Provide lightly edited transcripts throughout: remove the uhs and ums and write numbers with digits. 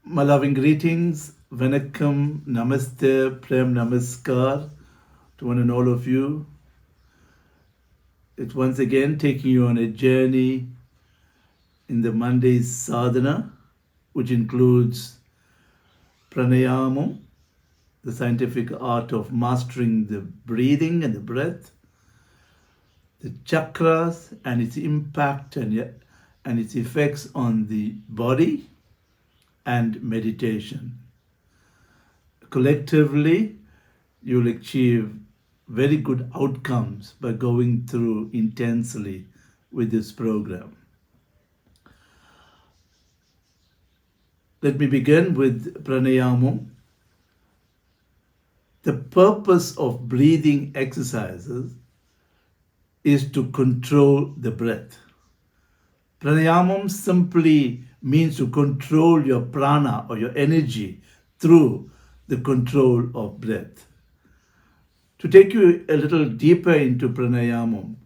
My loving greetings, Vanakkam, Namaste, Prem Namaskar to one and all of you. It's once again taking you on a journey in the Monday's sadhana, which includes pranayama, the scientific art of mastering the breathing and the breath, the chakras and its impact and its effects on the body, and meditation. Collectively, you'll achieve very good outcomes by going through intensely with this program. Let me begin with pranayama. The purpose of breathing exercises is to control the breath. Pranayama simply means to control your prana or your energy through the control of breath. To take you a little deeper into pranayama,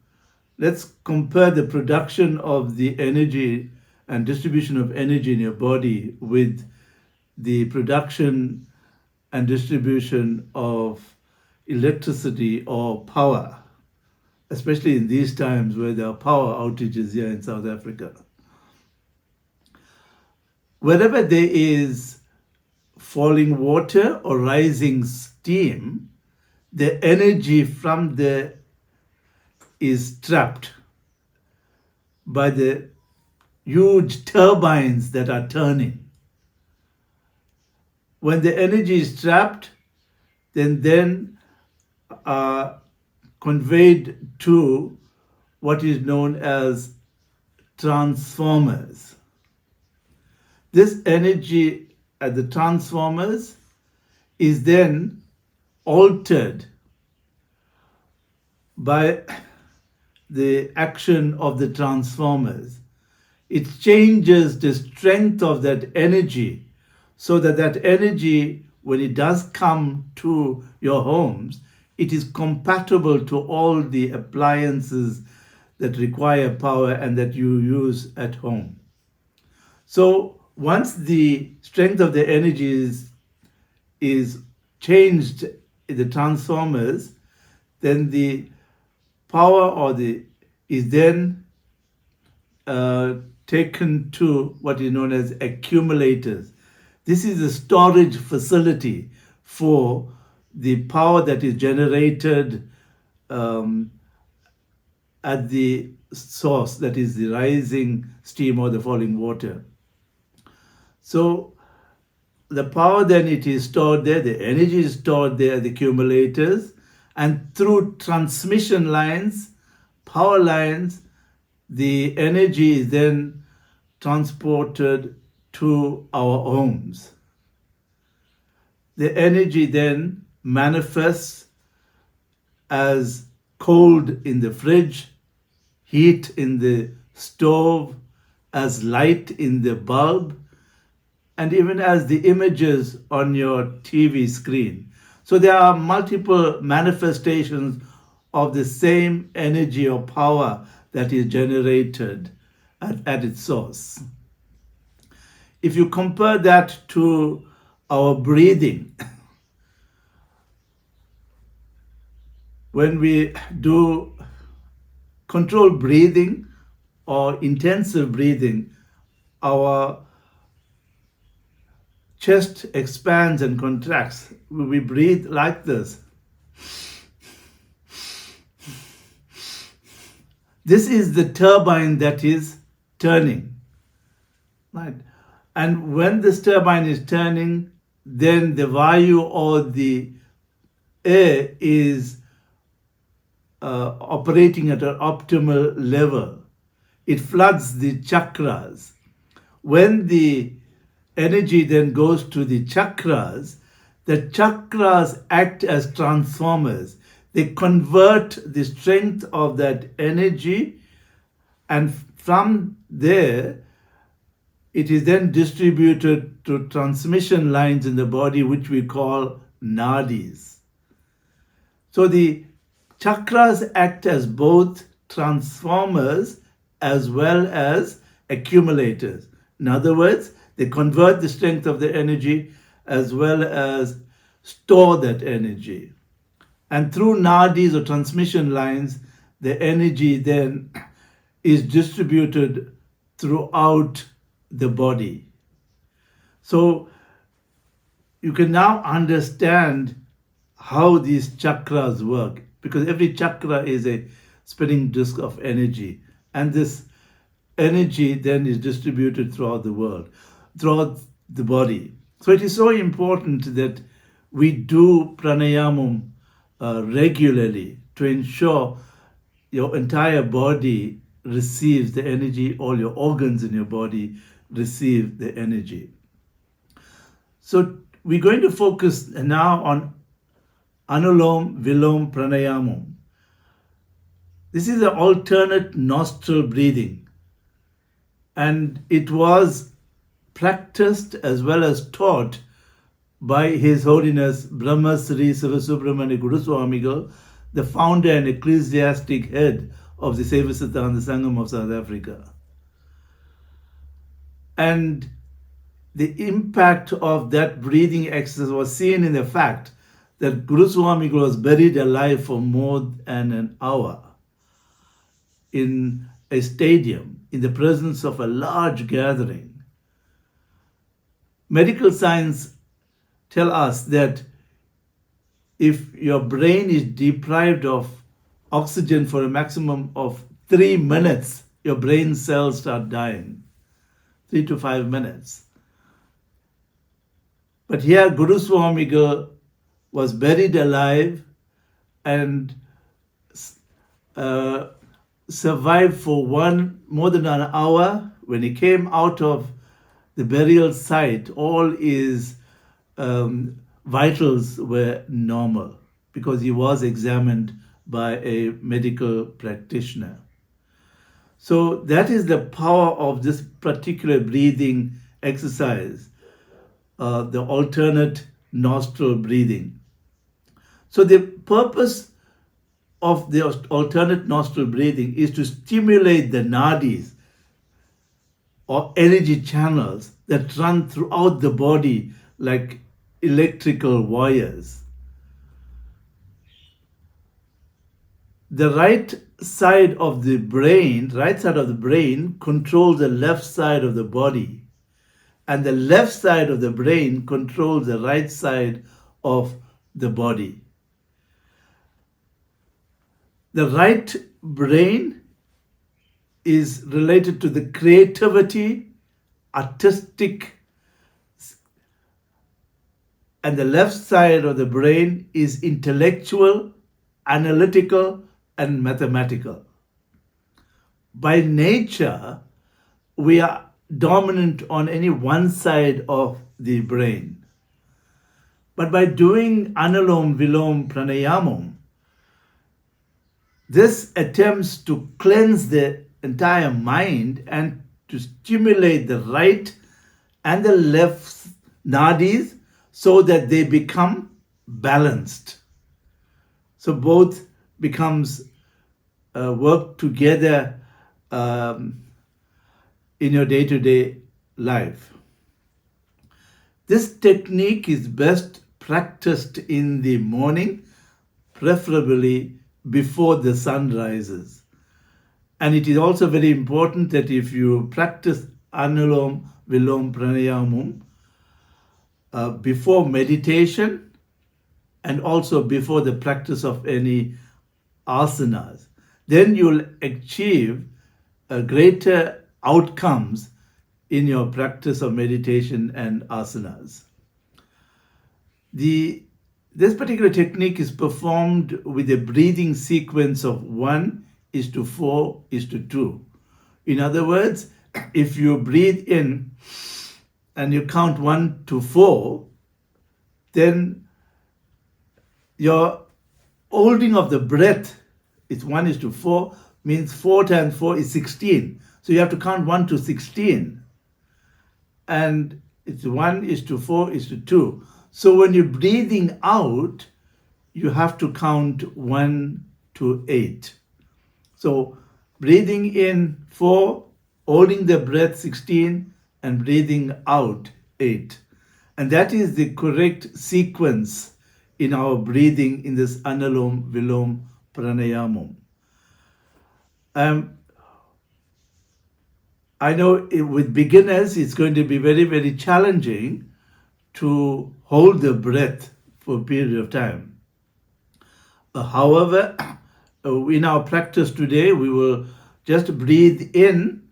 let's compare the production of the energy and distribution of energy in your body with the production and distribution of electricity or power, especially in these times where there are power outages here in South Africa. Wherever there is falling water or rising steam, the energy from there is trapped by the huge turbines that are turning. When the energy is trapped, then are conveyed to what is known as transformers. This energy at the transformers is then altered by the action of the transformers. It changes the strength of that energy so that that energy, when it does come to your homes, it is compatible to all the appliances that require power and that you use at home. So once the strength of the energy is changed in the transformers, then the power is then taken to what is known as accumulators. This is a storage facility for the power that is generated at the source, that is the rising steam or the falling water. So the power then it is stored there, the energy is stored there at the accumulators, and through transmission lines, power lines, the energy is then transported to our homes. The energy then manifests as cold in the fridge, heat in the stove, as light in the bulb, and even as the images on your TV screen. So there are multiple manifestations of the same energy or power that is generated at its source. If you compare that to our breathing, when we do controlled breathing or intensive breathing, our chest expands and contracts. We breathe like this. This is the turbine that is turning, right? And when this turbine is turning, then the vayu or the air is operating at an optimal level. It floods the chakras. When the energy then goes to the chakras act as transformers. They convert the strength of that energy, and from there, it is then distributed to transmission lines in the body, which we call nadis. So the chakras act as both transformers as well as accumulators. In other words, They convert the strength of the energy as well as store that energy. And through nadis or transmission lines, the energy then is distributed throughout the body. So you can now understand how these chakras work, because every chakra is a spinning disk of energy, and this energy then is distributed throughout the world, throughout the body. So it is so important that we do pranayamam regularly to ensure your entire body receives the energy, all your organs in your body receive the energy. So we're going to focus now on Anulom Vilom Pranayamam. This is an alternate nostril breathing, and it was practiced as well as taught by His Holiness Brahma Sri Sivasubramanya Guruswamigal, the founder and ecclesiastic head of the Seva Siddhanta Sangam of South Africa. And the impact of that breathing exercise was seen in the fact that Guru Swamigal was buried alive for more than an hour in a stadium in the presence of a large gathering. Medical science tell us that if your brain is deprived of oxygen for a maximum of 3 minutes, your brain cells start dying. 3 to 5 minutes. But here Guru Swamigal was buried alive and survived for more than an hour. When he came out of the burial site, all his vitals were normal because he was examined by a medical practitioner. So that is the power of this particular breathing exercise, the alternate nostril breathing. So the purpose of the alternate nostril breathing is to stimulate the nadis or energy channels that run throughout the body like electrical wires. The right side of the brain controls the left side of the body, and the left side of the brain controls the right side of the body. The right brain is related to the creativity, artistic, and the left side of the brain is intellectual, analytical, and mathematical. By nature, we are dominant on any one side of the brain. But by doing Anulom Vilom Pranayamam, this attempts to cleanse the entire mind and to stimulate the right and the left nadis so that they become balanced. So both becomes work together in your day-to-day life. This technique is best practiced in the morning, preferably before the sun rises. And it is also very important that if you practice Anulom Vilom Pranayamam before meditation and also before the practice of any asanas, then you'll achieve greater outcomes in your practice of meditation and asanas. This particular technique is performed with a breathing sequence of 1:4:2. In other words, if you breathe in and you count 1 to 4, then your holding of the breath is 1:4, means 4 times 4 is 16. So you have to count 1 to 16. And it's 1:4:2. So when you're breathing out, you have to count 1 to 8. So breathing in 4, holding the breath 16, and breathing out 8. And that is the correct sequence in our breathing in this Analom Vilom Pranayamam. I know with beginners it's going to be very, very challenging to hold the breath for a period of time. However, in our practice today, we will just breathe in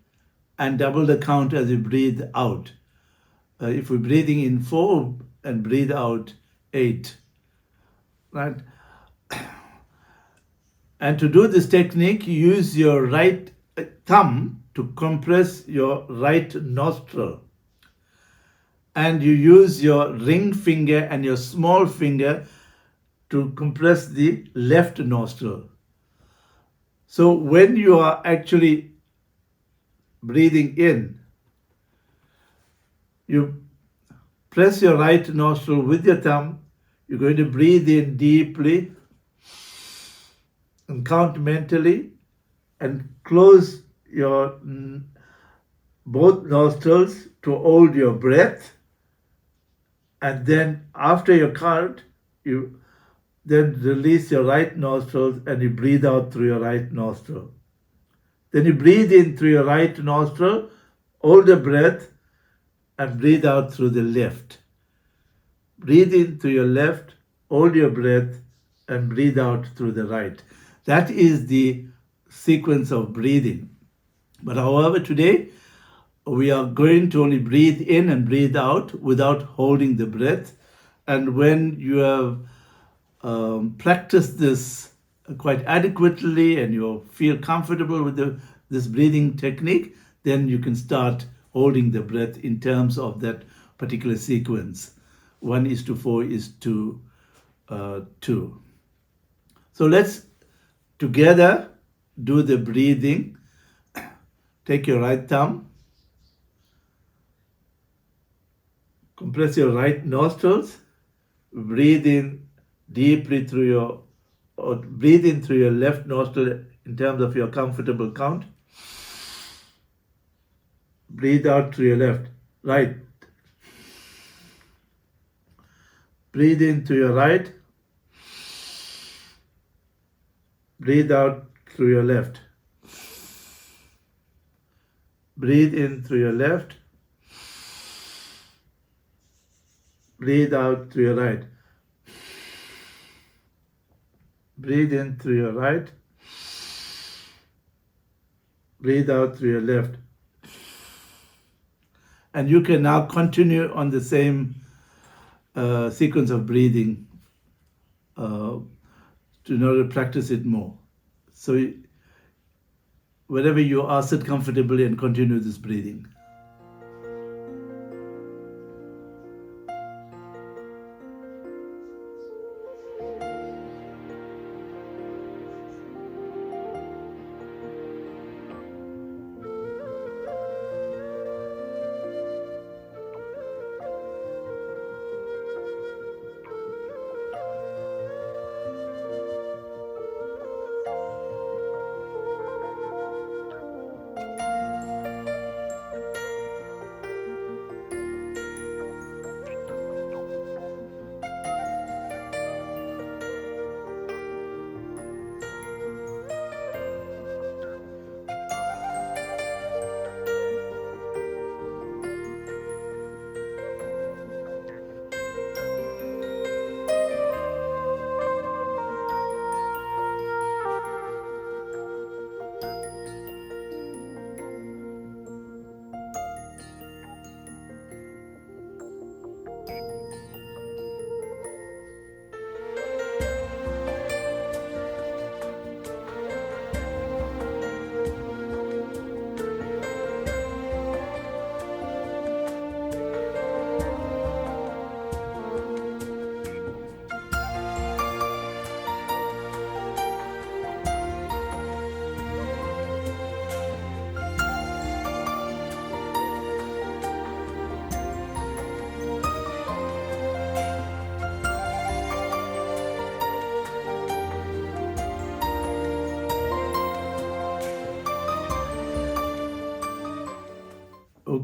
and double the count as we breathe out. If we're breathing in 4 and breathe out 8, right? And to do this technique, use your right thumb to compress your right nostril. And you use your ring finger and your small finger to compress the left nostril. So when you are actually breathing in, you press your right nostril with your thumb. You're going to breathe in deeply and count mentally and close your both nostrils to hold your breath. And then after your count, you then release your right nostril and you breathe out through your right nostril. Then you breathe in through your right nostril, hold the breath, and breathe out through the left. Breathe in through your left, hold your breath, and breathe out through the right. That is the sequence of breathing. But however, today we are going to only breathe in and breathe out without holding the breath. And when you have practiced this quite adequately and you feel comfortable with this breathing technique, then you can start holding the breath in terms of that particular sequence. 1:4:2. So let's together do the breathing. Take your right thumb, compress your right nostrils, breathe in deeply breathe in through your left nostril in terms of your comfortable count. Breathe out through your right. Breathe in through your right. Breathe out through your left. Breathe in through your left. Breathe out through your right. Breathe in through your right. Breathe out through your left. And you can now continue on the same sequence of breathing in order to practice it more. So wherever you are, sit comfortably and continue this breathing.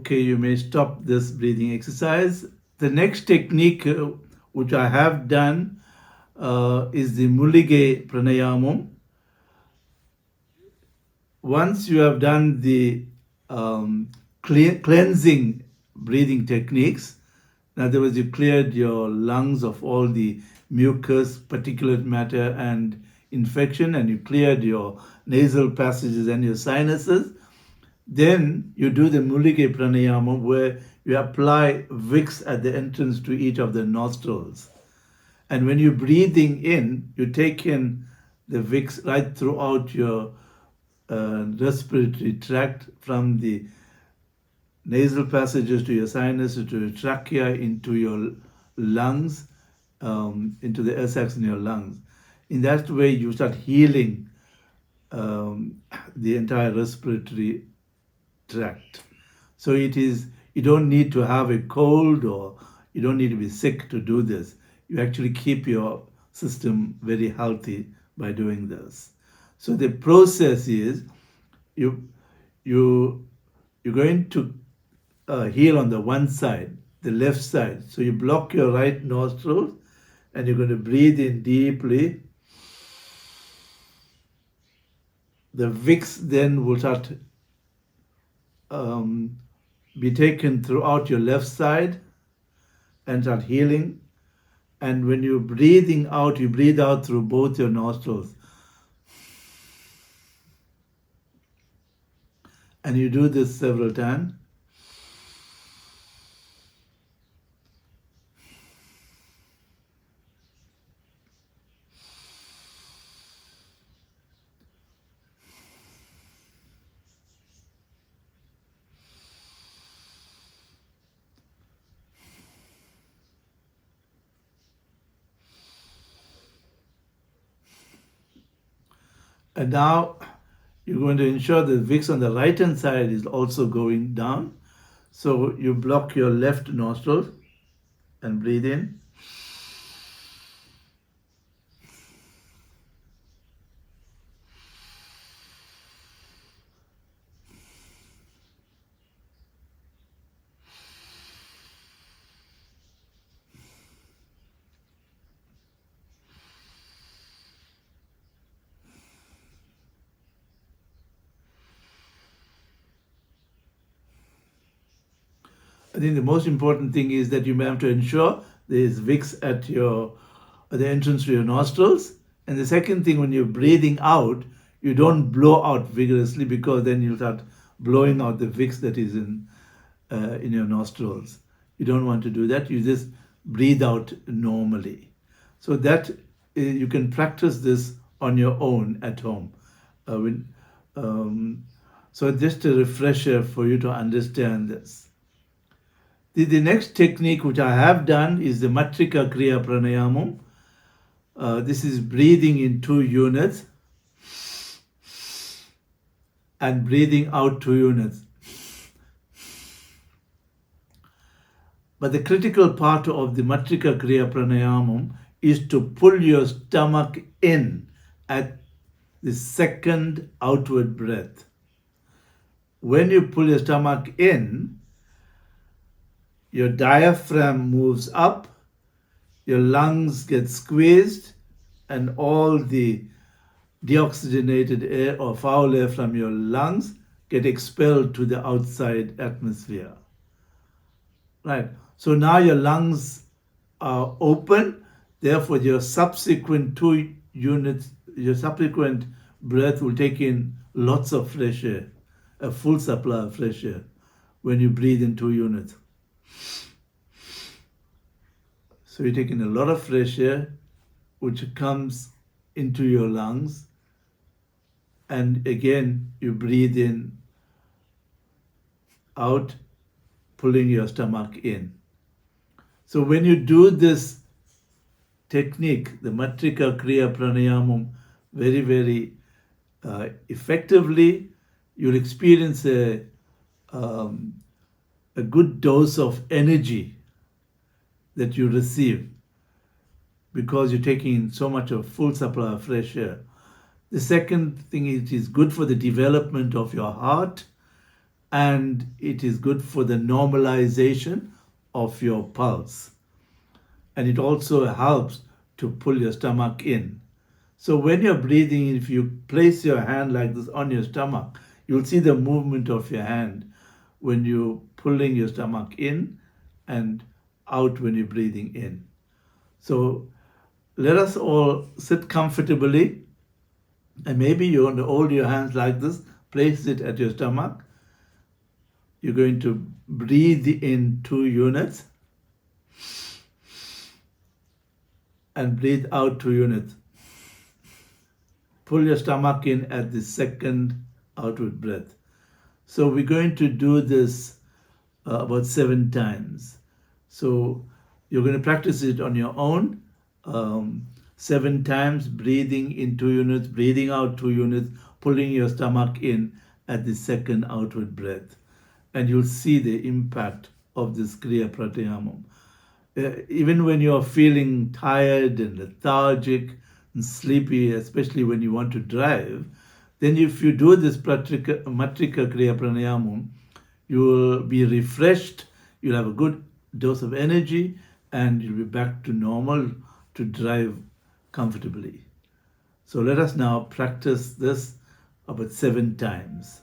Okay, you may stop this breathing exercise. The next technique, which I have done, is the Mulige Pranayamam. Once you have done the cleansing breathing techniques, in other words, you cleared your lungs of all the mucus, particulate matter, and infection, and you cleared your nasal passages and your sinuses, then you do the Mulige Pranayama, where you apply Vicks at the entrance to each of the nostrils. And when you're breathing in, you take in the Vicks right throughout your respiratory tract, from the nasal passages to your sinuses to your trachea into your lungs, into the air sacs in your lungs. In that way, you start healing the entire respiratory tract. So it is, you don't need to have a cold, or you don't need to be sick to do this. You actually keep your system very healthy by doing this. So the process is you're going to heal on the one side, the left side. So you block your right nostril and you're going to breathe in deeply. The Vicks then will start be taken throughout your left side and start healing. And when you're breathing out, you breathe out through both your nostrils. And you do this several times. And now you're going to ensure the Vicks on the right hand side is also going down. So you block your left nostril and breathe in. I think the most important thing is that you may have to ensure there is Vicks at the entrance to your nostrils. And the second thing, when you're breathing out, you don't blow out vigorously, because then you'll start blowing out the Vicks that is in your nostrils. You don't want to do that. You just breathe out normally. So that you can practice this on your own at home. So just a refresher for you to understand this. The next technique which I have done is the Matrika Kriya Pranayamam. This is breathing in 2 units and breathing out 2 units. But the critical part of the Matrika Kriya Pranayamam is to pull your stomach in at the second outward breath. When you pull your stomach in, your diaphragm moves up, your lungs get squeezed, and all the deoxygenated air or foul air from your lungs get expelled to the outside atmosphere. Right. So now your lungs are open, therefore your subsequent 2 units, your subsequent breath will take in lots of fresh air, a full supply of fresh air when you breathe in 2 units. So you take in a lot of fresh air, which comes into your lungs, and again you breathe in, out, pulling your stomach in. So when you do this technique, the Matrika Kriya Pranayamam, very, very effectively, you'll experience a good dose of energy that you receive, because you're taking in so much of full supply of fresh air. The second thing is, it is good for the development of your heart and it is good for the normalization of your pulse. And it also helps to pull your stomach in. So when you're breathing, if you place your hand like this on your stomach, you'll see the movement of your hand when you're pulling your stomach in and out when you're breathing in. So let us all sit comfortably, and maybe you want to hold your hands like this, place it at your stomach. You're going to breathe in 2 units and breathe out 2 units. Pull your stomach in at the second outward breath. So we're going to do this about 7 times. So you're going to practice it on your own. 7 times, breathing in 2 units, breathing out 2 units, pulling your stomach in at the second outward breath. And you'll see the impact of this Kriya Pratyayamam. Even when you're feeling tired and lethargic and sleepy, especially when you want to drive, then if you do this Matrika Kriya Pranayamam, you will be refreshed, you'll have a good dose of energy, and you'll be back to normal to drive comfortably. So let us now practice this about 7 times.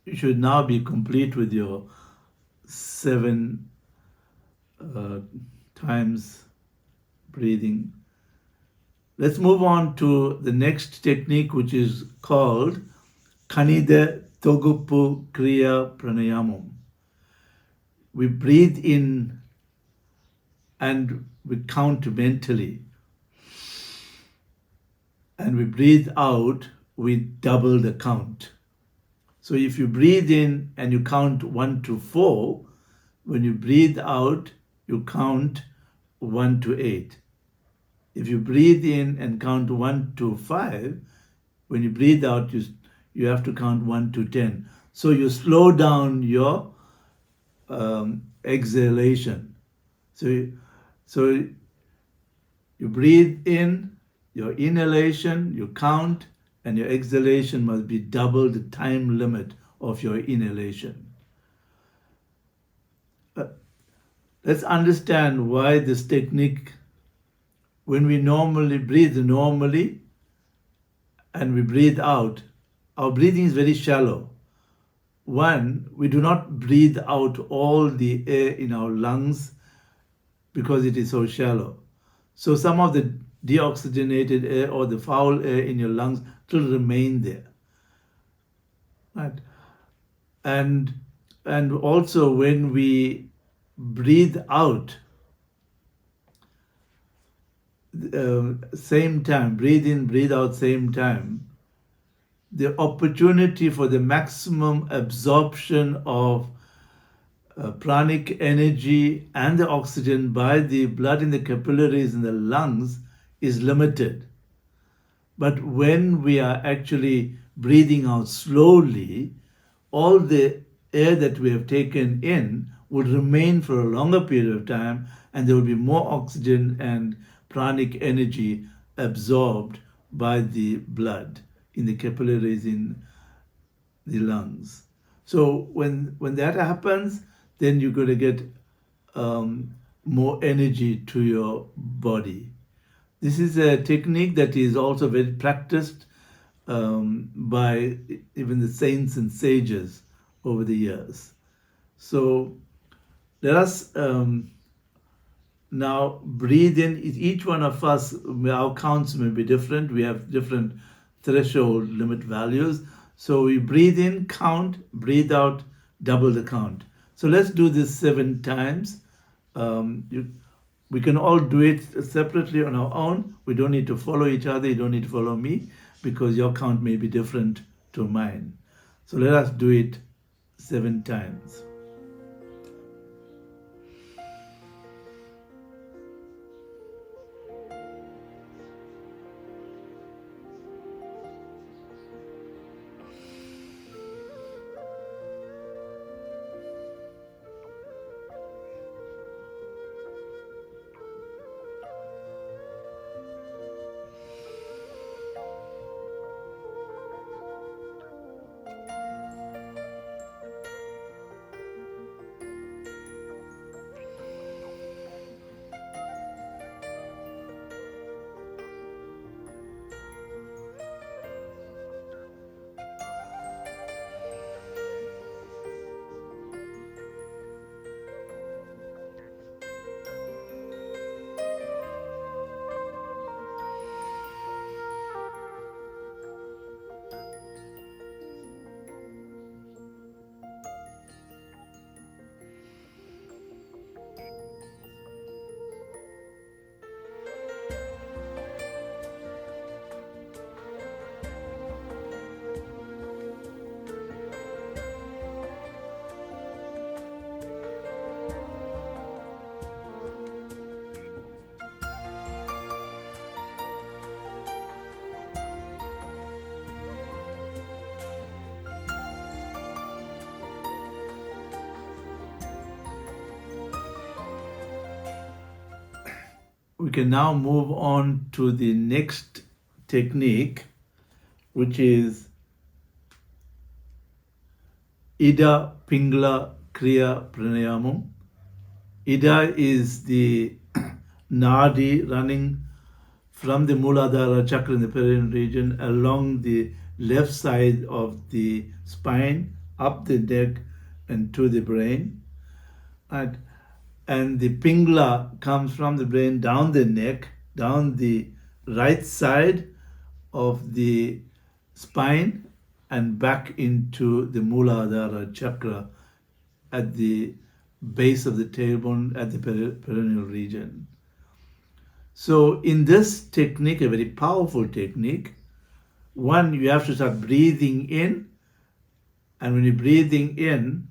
You should now be complete with your 7 times breathing. Let's move on to the next technique, which is called Kanida Togupu Kriya Pranayamam. We breathe in and we count mentally. And we breathe out, we double the count. So if you breathe in and you count 1 to 4, when you breathe out, you count 1 to 8. If you breathe in and count 1 to 5, when you breathe out, you have to count 1 to 10. So you slow down your exhalation. So you breathe in, your inhalation, you count, and your exhalation must be double the time limit of your inhalation. Let's understand why this technique, when we normally breathe normally and we breathe out, our breathing is very shallow. One, we do not breathe out all the air in our lungs because it is so shallow. So some of the deoxygenated air or the foul air in your lungs still remain there. Right? And also when we breathe out, same time, breathe in, breathe out, same time, the opportunity for the maximum absorption of pranic energy and the oxygen by the blood in the capillaries in the lungs is limited. But when we are actually breathing out slowly, all the air that we have taken in would remain for a longer period of time, and there will be more oxygen and pranic energy absorbed by the blood in the capillaries in the lungs. So when that happens, then you're going to get more energy to your body. This is a technique that is also very practiced by even the saints and sages over the years. So let us now breathe in. Each one of us, our counts may be different. We have different threshold limit values. So we breathe in, count, breathe out, double the count. So let's do this 7 times. We can all do it separately on our own. We don't need to follow each other. You don't need to follow me because your count may be different to mine. So let us do it 7 times. We can now move on to the next technique, which is Ida Pingala Kriya Pranayamam. Ida is the nadi running from the Muladhara chakra in the perineal region along the left side of the spine, up the neck, and to the brain. And the Pingala comes from the brain down the neck, down the right side of the spine, and back into the Muladhara chakra at the base of the tailbone at the perineal region. So in this technique, a very powerful technique, one, you have to start breathing in, and when you're breathing in,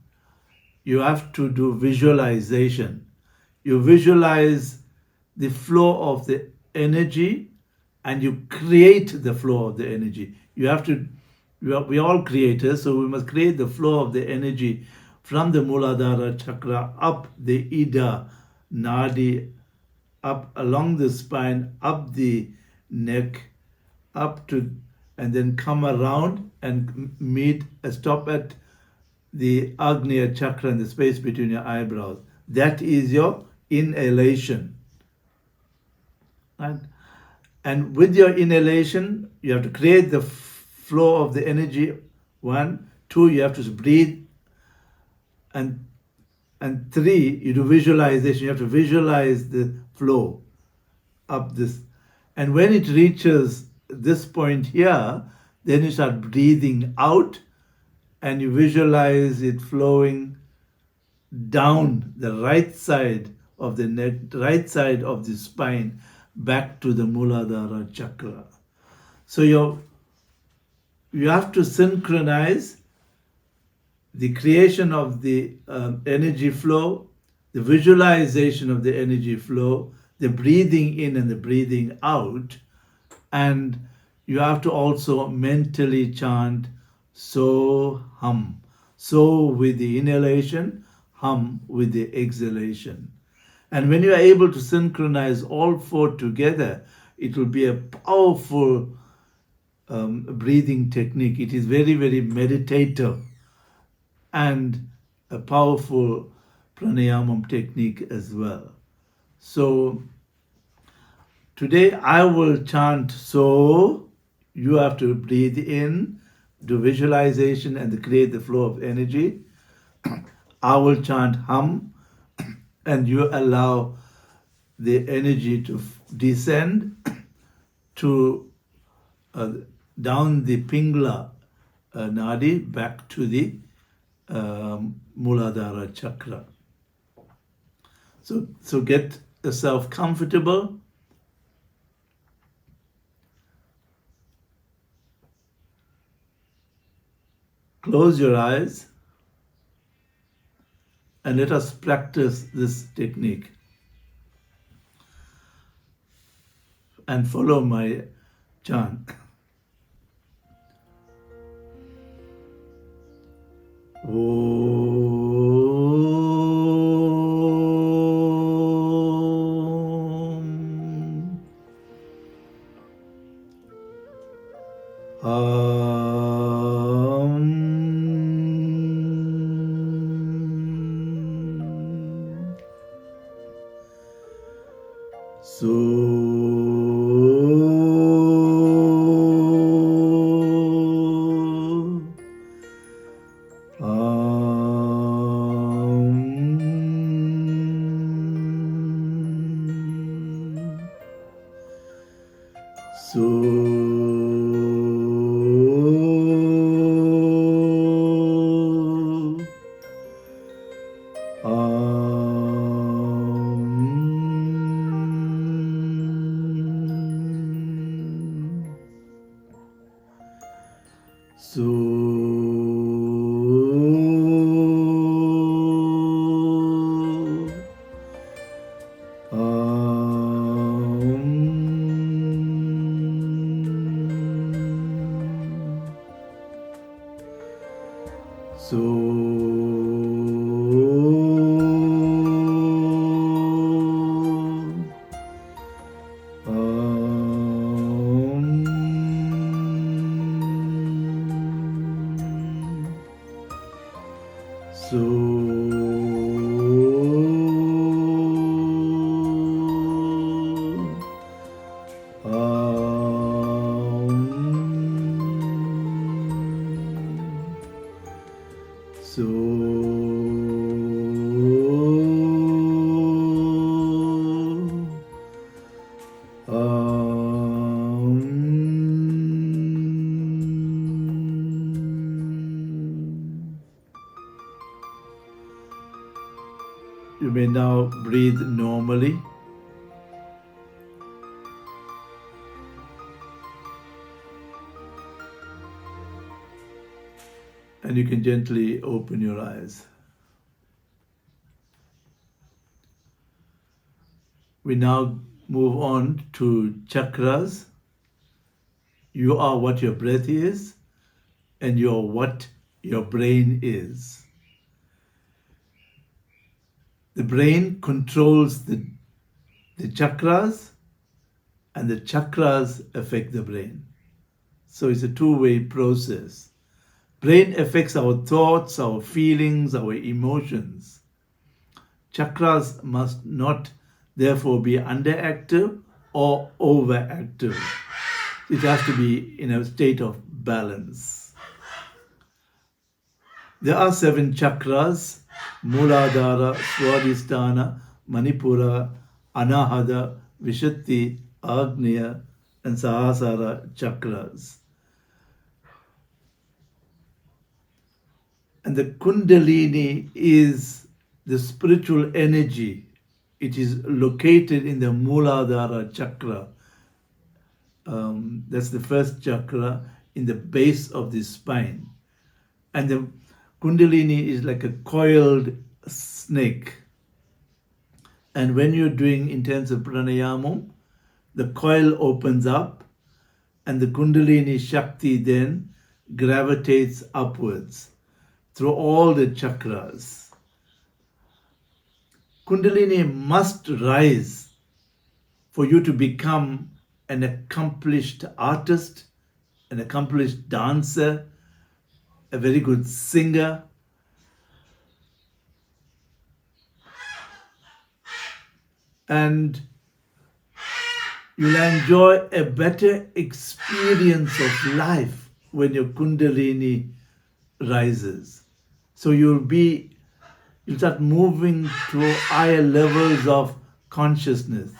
you have to do visualization. You visualize the flow of the energy and you create the flow of the energy. You have to, we are all creators, so we must create the flow of the energy from the Muladhara chakra up the Ida nadi, up along the spine, up the neck, up to, and then come around and meet, stop at the Agnya chakra in the space between your eyebrows. That is your inhalation. Right? And with your inhalation, you have to create the flow of the energy. 1, 2, you have to breathe. And 3, you do visualization. You have to visualize the flow up this. And when it reaches this point here, then you start breathing out and you visualize it flowing down the right side of the neck, right side of the spine, back to the Muladhara chakra. So you have to synchronize the creation of the energy flow, the visualization of the energy flow, the breathing in and the breathing out, and you have to also mentally chant so hum. So with the inhalation, hum with the exhalation. And when you are able to synchronize all four together, it will be a powerful breathing technique. It is very, very meditative and a powerful pranayama technique as well. So today I will chant so. You have to breathe in, do visualization, and create the flow of energy. I will chant hum, and you allow the energy to descend to down the Pingla Nadi back to the Muladhara chakra. So get yourself comfortable. Close your eyes and let us practice this technique. And follow my chant. You may now breathe normally. And you can gently open your eyes. We now move on to chakras. You are what your breath is, and you are what your brain is. The brain controls the chakras, and the chakras affect the brain. So it's a two-way process. Brain affects our thoughts, our feelings, our emotions. Chakras must not therefore be underactive or overactive. It has to be in a state of balance. There are 7 chakras: Muladhara, Swadhisthana, Manipura, Anahata, Vishuddhi, Agnya, and Sahasrara chakras. And the Kundalini is the spiritual energy. It is located in the Muladhara chakra. That's the first chakra in the base of the spine. And the Kundalini is like a coiled snake. And when you're doing intensive pranayama, the coil opens up and the Kundalini Shakti then gravitates upwards through all the chakras. Kundalini must rise for you to become an accomplished artist, an accomplished dancer, a very good singer. And you'll enjoy a better experience of life when your Kundalini rises. So you'll start moving to higher levels of consciousness.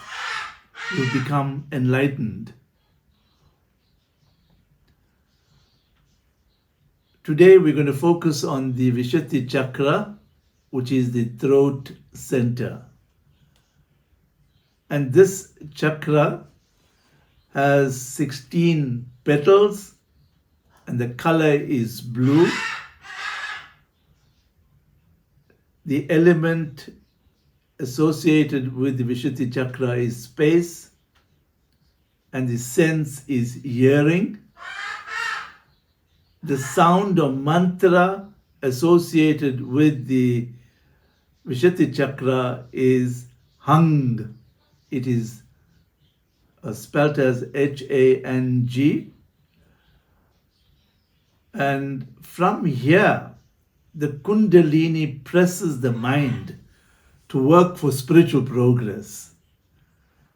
You'll become enlightened. Today we're going to focus on the Vishuddhi Chakra, which is the throat center. And this chakra has 16 petals and the color is blue. The element associated with the Vishuddhi Chakra is space, and the sense is hearing. The sound or mantra associated with the Vishuddhi Chakra is Hang. It is spelt as H-A-N-G. And from here, the Kundalini presses the mind to work for spiritual progress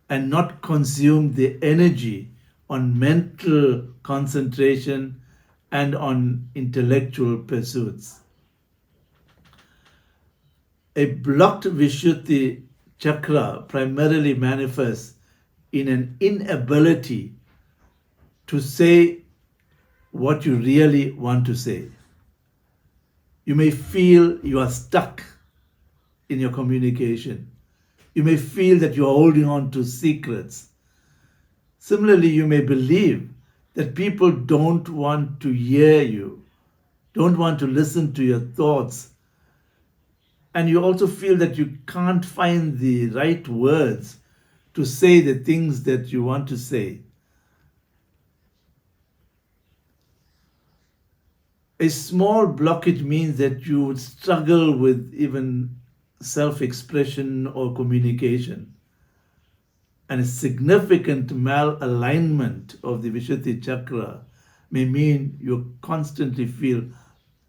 and not consume the energy on mental concentration and on intellectual pursuits. A blocked Vishuddhi Chakra primarily manifests in an inability to say what you really want to say. You may feel you are stuck in your communication. You may feel that you are holding on to secrets. Similarly, you may believe that people don't want to hear you, don't want to listen to your thoughts. And you also feel that you can't find the right words to say the things that you want to say. A small blockage means that you would struggle with even self-expression or communication. And a significant malalignment of the Vishuddhi Chakra may mean you constantly feel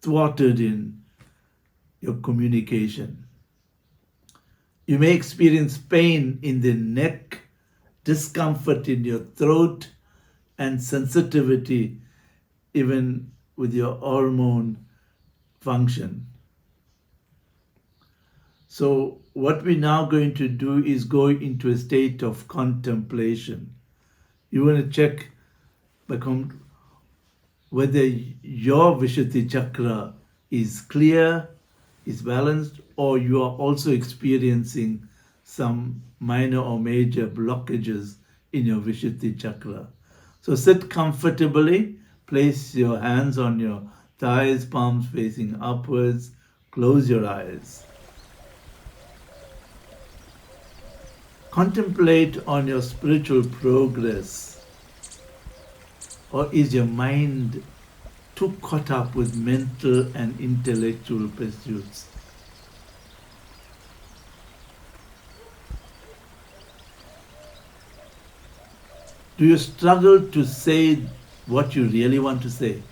thwarted in your communication. You may experience pain in the neck, discomfort in your throat, and sensitivity even with your hormone function. So what we're now going to do is go into a state of contemplation. You want to check whether your Vishuddhi Chakra is clear, is balanced, or you are also experiencing some minor or major blockages in your Vishuddhi Chakra. So sit comfortably, place your hands on your thighs, palms facing upwards, close your eyes. Contemplate on your spiritual progress. Or is your mind too caught up with mental and intellectual pursuits? Do you struggle to say what you really want to say?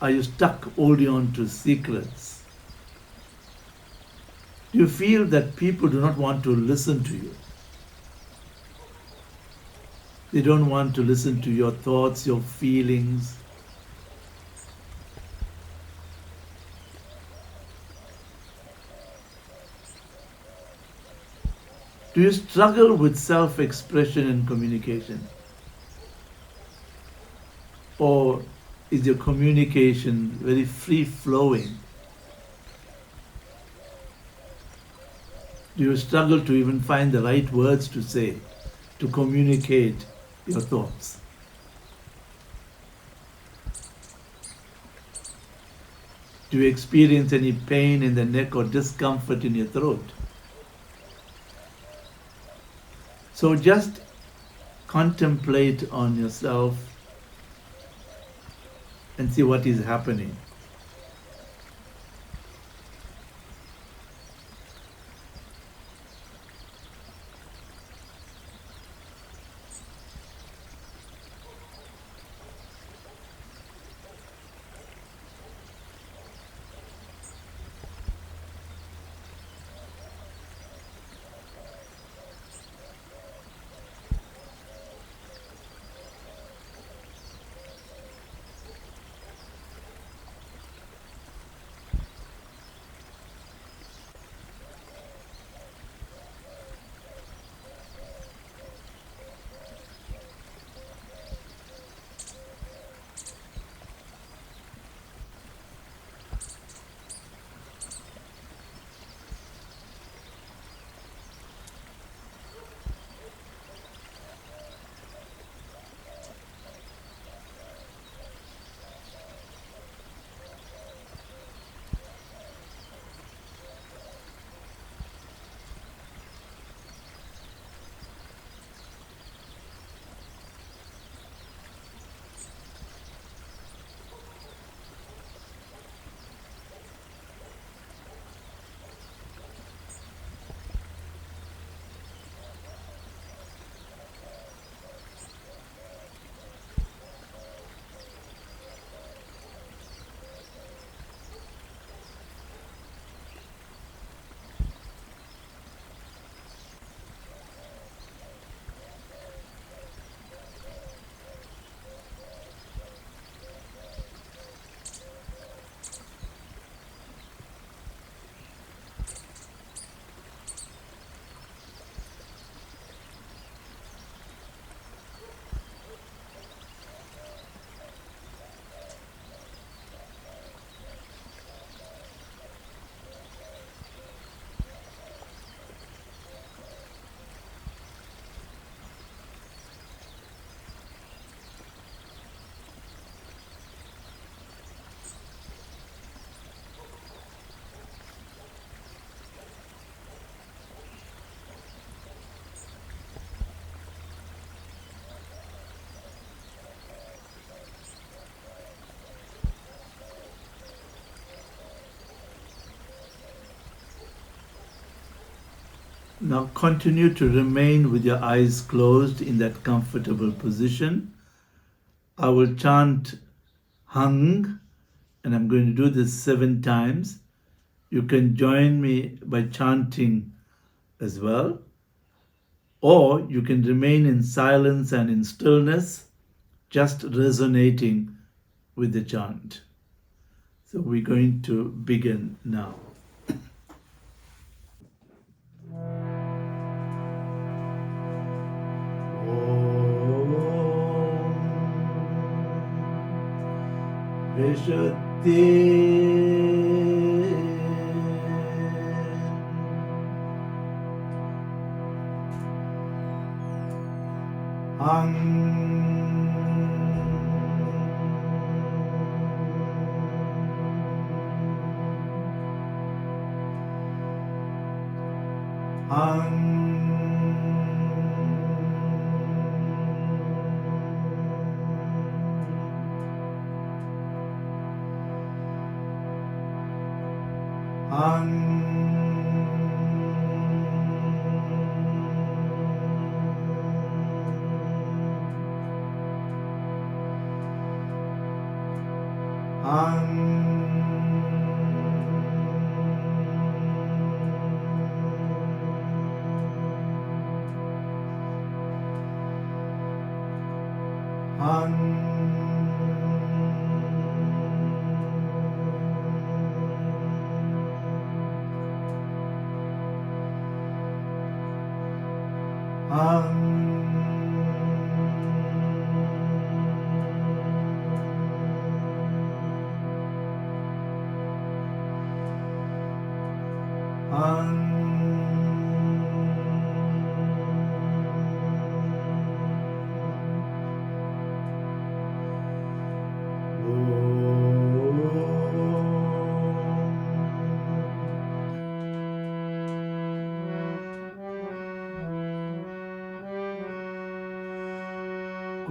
Are you stuck holding on to secrets? Do you feel that people do not want to listen to you? They don't want to listen to your thoughts, your feelings. Do you struggle with self-expression and communication? Or is your communication very free-flowing? Do you struggle to even find the right words to say, to communicate your thoughts? Do you experience any pain in the neck or discomfort in your throat? So just contemplate on yourself and see what is happening. Now continue to remain with your eyes closed in that comfortable position. I will chant Hung, and I'm going to do this 7 times. You can join me by chanting as well, or you can remain in silence and in stillness, just resonating with the chant. So we're going to begin now.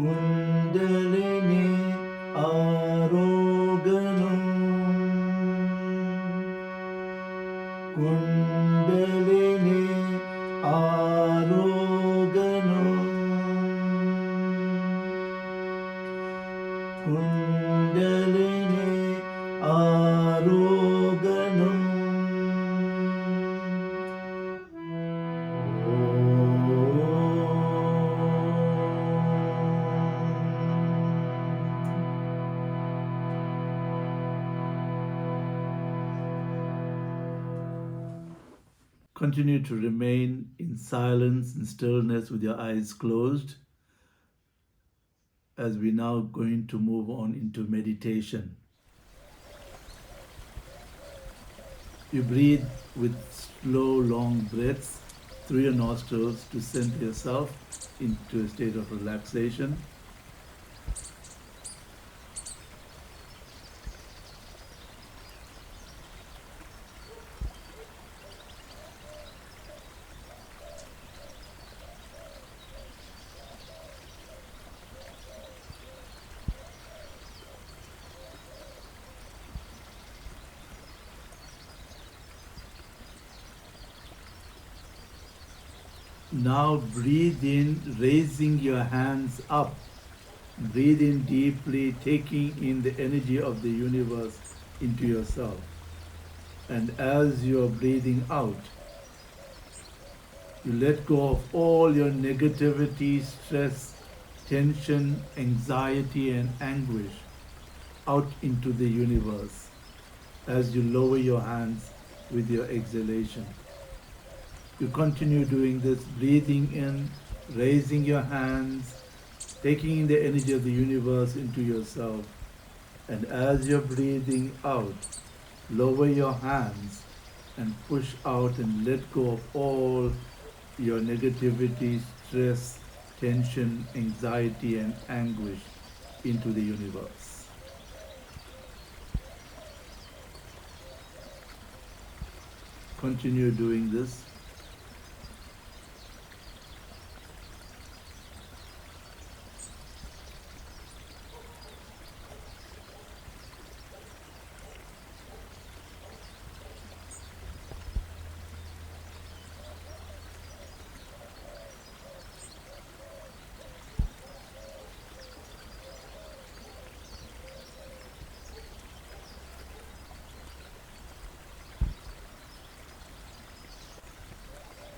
Kundalini Aroganam Kundalini Aroganam Kundalini Aroganam Continue to remain in silence and stillness with your eyes closed as we now going to move on into meditation. You breathe with slow, long breaths through your nostrils to center yourself into a state of relaxation. Now breathe in, raising your hands up. Breathe in deeply, taking in the energy of the universe into yourself. And as you are breathing out, you let go of all your negativity, stress, tension, anxiety, and anguish out into the universe as you lower your hands with your exhalation. You continue doing this, breathing in, raising your hands, taking in the energy of the universe into yourself. And as you're breathing out, lower your hands and push out and let go of all your negativity, stress, tension, anxiety, and anguish into the universe. Continue doing this.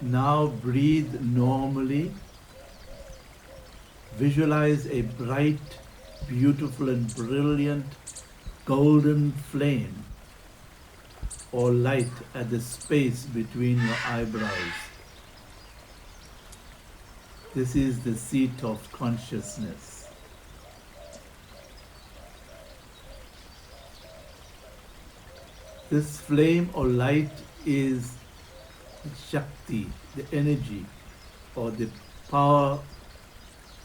Now breathe normally. Visualize a bright, beautiful and brilliant golden flame or light at the space between your eyebrows. This is the seat of consciousness. This flame or light is the Shakti, the energy or the power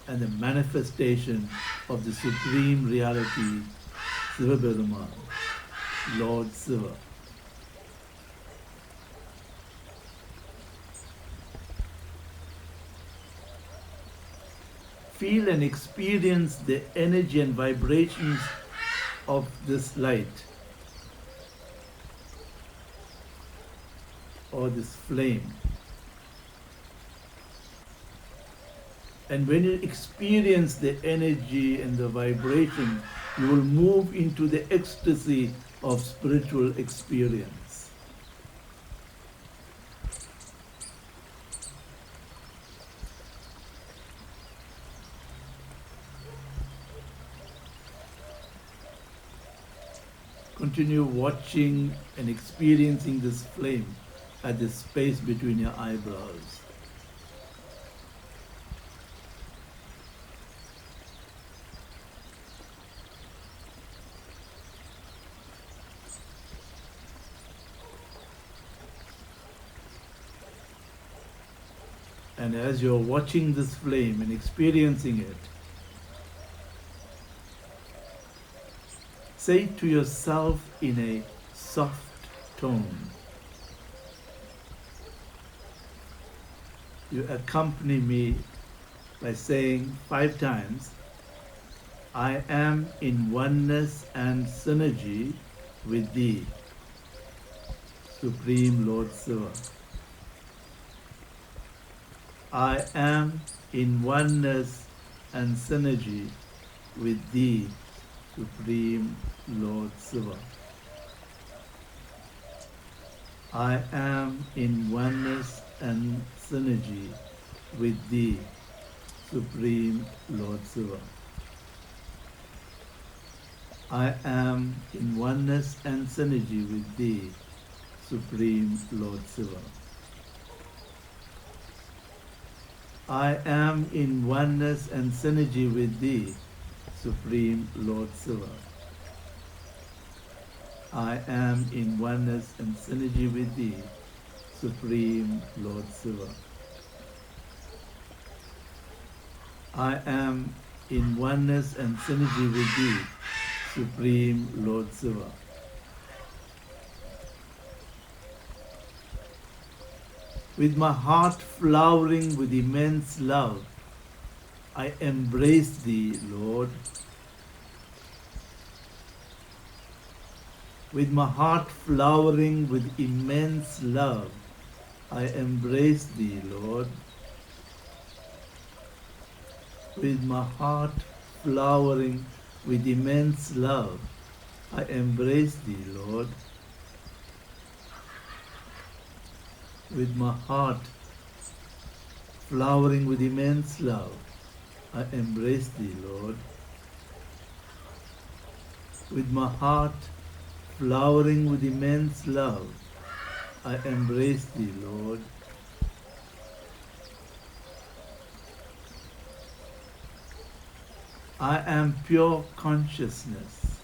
and the manifestation of the Supreme Reality, Siva Perumal, Lord Siva. Feel and experience the energy and vibrations of this light or this flame. And when you experience the energy and the vibration, you will move into the ecstasy of spiritual experience. Continue watching and experiencing this flame at the space between your eyebrows. And as you're watching this flame and experiencing it, say to yourself in a soft tone. You accompany me by saying 5 times, I am in oneness and synergy with Thee, Supreme Lord Shiva. I am in oneness and synergy with Thee, Supreme Lord Shiva. I am in oneness and synergy with Thee, Supreme Lord Shiva. I am in oneness and synergy with Thee, Supreme Lord Shiva. I am in oneness and synergy with Thee, Supreme Lord Shiva. I am in oneness and synergy with Thee, Supreme Lord Shiva. I am in oneness and synergy with Thee, Supreme Lord Shiva. With my heart flowering with immense love, I embrace Thee, Lord. With my heart flowering with immense love, I embrace Thee, Lord. With my heart flowering with immense love, I embrace Thee, Lord. With my heart flowering with immense love, I embrace Thee, Lord. With my heart flowering with immense love, I embrace Thee, Lord. I am pure consciousness.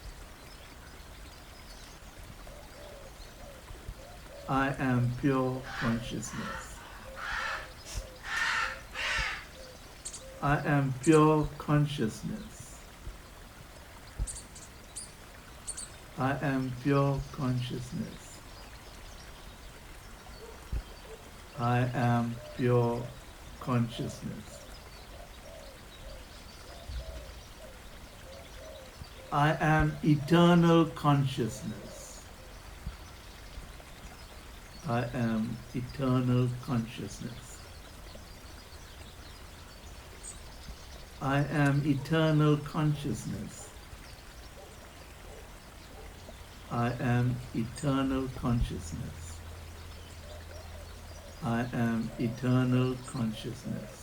I am pure consciousness. I am pure consciousness. I am pure consciousness. I am pure consciousness. I am eternal consciousness. I am eternal consciousness. I am eternal consciousness. I am eternal consciousness. I am eternal consciousness.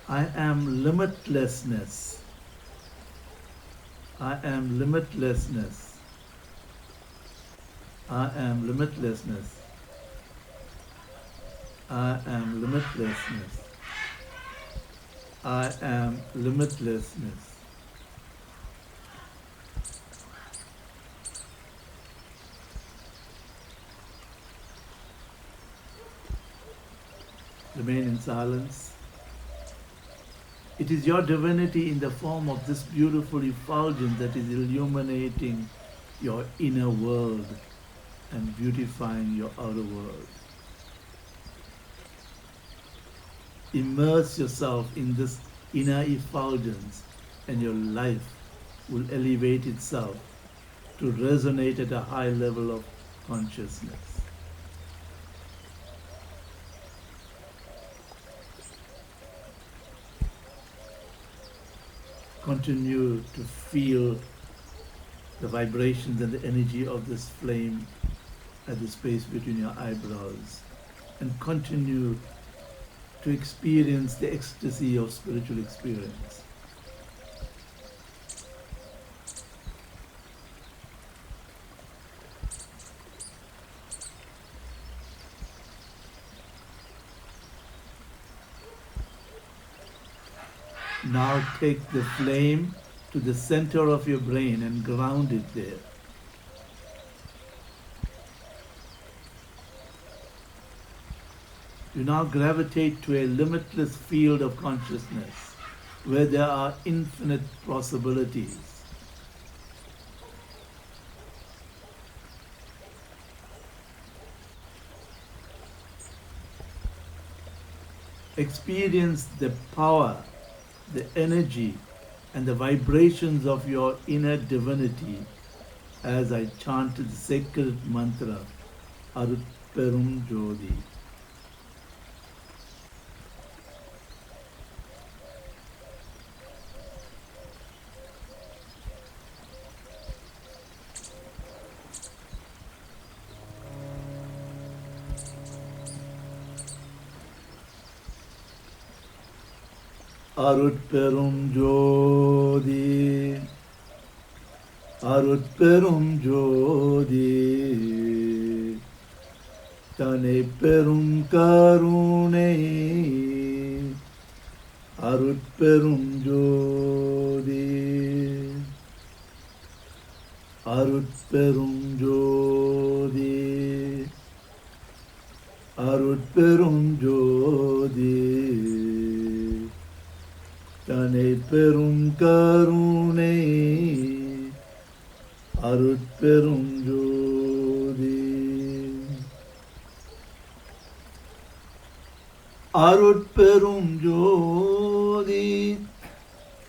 I am limitlessness. I am limitlessness. I am limitlessness. I am limitlessness. I am limitlessness. Remain in silence. It is your divinity in the form of this beautiful effulgence that is illuminating your inner world and beautifying your outer world. Immerse yourself in this inner effulgence and your life will elevate itself to resonate at a high level of consciousness. Continue to feel the vibrations and the energy of this flame at the space between your eyebrows, and continue to experience the ecstasy of spiritual experience. Now take the flame to the center of your brain and ground it there. You now gravitate to a limitless field of consciousness where there are infinite possibilities. Experience the power the energy and the vibrations of your inner divinity as I chanted the sacred mantra Arutperum Jodi. Arutperum Jodi, Arutperum Jodi, Tane Perum Karune, Arutperum Jodi, Arutperum Jodi, Arutperum Jodi, Tane Perum Karune, Arutperum Jodi, Arutperum Jodi,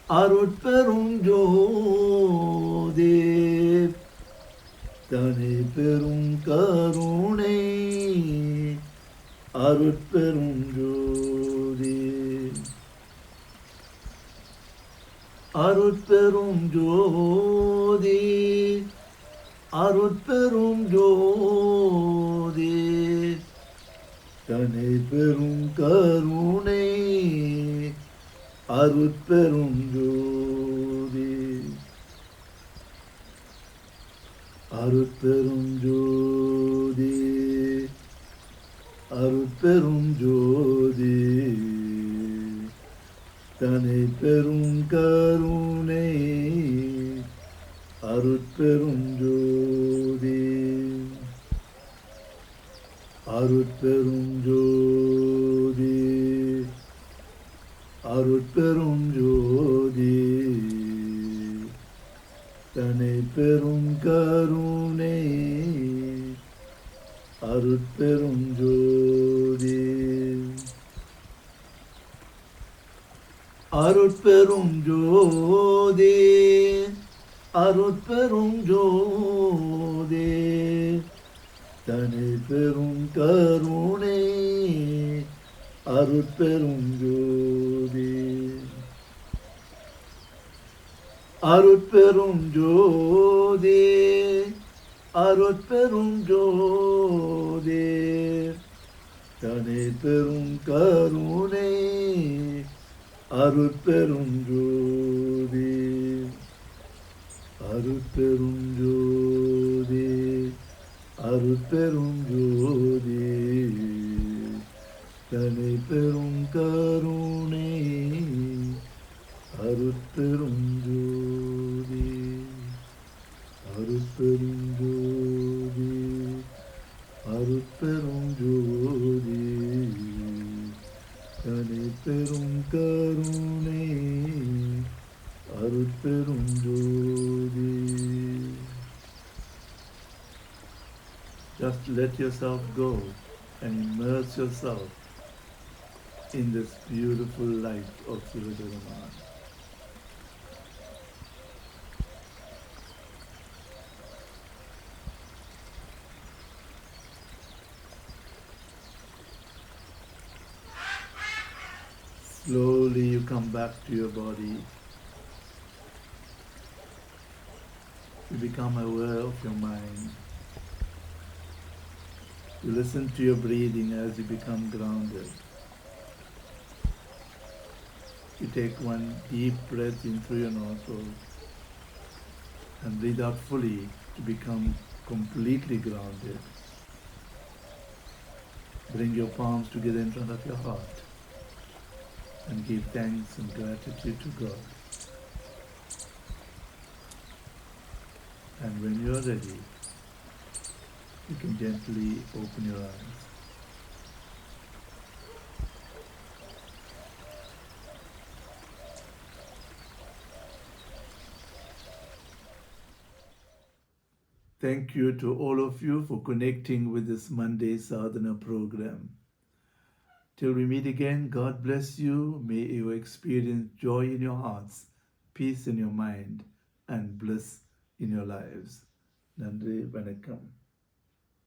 Arutperum Jodi, Tane Perum Karune, Arutperum Jodi, Arutperum Jodi, Arutperum Jodi, Tane Perum Karune, Arutperum Jodi, Arutperum Jodi, Arutperum Jodi, Tane Perum Karune, Arutperum Jodi, Arutperum Jodi, Arutperum Jodi, Tane Perum Karune, Arutperum Jodi, Arutperum Jodi, Arutperum Jodi, Tane Perum Karune, Arutperum Jodi, Arutperum Jodi, Arutperum Jodi, Tane Perum Karune, Arutperum Jodi, Arutperum Jodi, Arutperum Jodi, Tane Perum Karune, Arutperum Jodi, Arutperum Jodi, Arutperum Jodi, Tane Perum Karune, Arutperum Jodi. Just let yourself go and immerse yourself in this beautiful light of Suryadevaman. Slowly you come back to your body. You become aware of your mind. You listen to your breathing as you become grounded. You take one deep breath in through your nostrils and breathe out fully to become completely grounded. Bring your palms together in front of your heart and give thanks and gratitude to God. And when you are ready, you can gently open your eyes. Thank you to all of you for connecting with this Monday Sadhana program. Till we meet again, God bless you. May you experience joy in your hearts, peace in your mind, and bliss in your lives. Nandri Vanakkam.